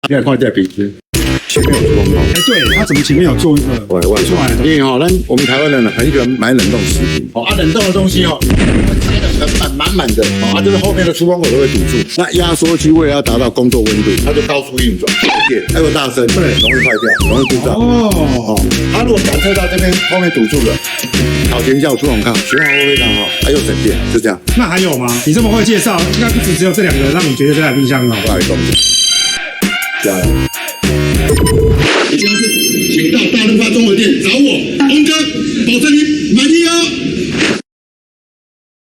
现在看这鼻子，前面有出风口。哎，对，它怎么前面有做一个外出来的？因为哈，我们台湾人呢很喜欢买冷冻食品，哦啊，冷冻的东西哦，塞得满的，哦啊，就是后面的出风口都会堵住。那压缩机为了要达到工作温度，它就高速运转，还有大声，对，容易坏掉，容易故障。哦，它如果感测到这边后面堵住了，导前效出红抗，循环会非常好，还有省电，就这样。那还有吗？你这么会介绍，应该不只有这2个让你觉得这台冰箱很好。不好意思，加油！请到大润发综合店找我，洪哥，保证你